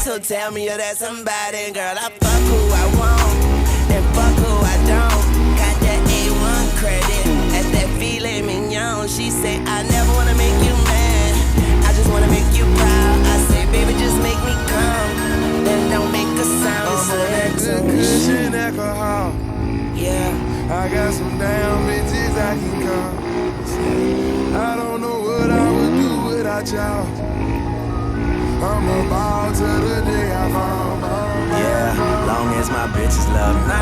So tell me you're that somebody, girl. I fuck who I want, and fuck who I don't. Got that A1 credit, at that filet mignon. She say, I never wanna make you mad, I just wanna make you proud. I say, baby, just make me come, then don't make a sound. I'm on that good cushion alcohol. Yeah, I got some damn bitches I can call. I don't know what I would do without y'all. I'm a ball till the day I fall. yeah, long as my bitches love me.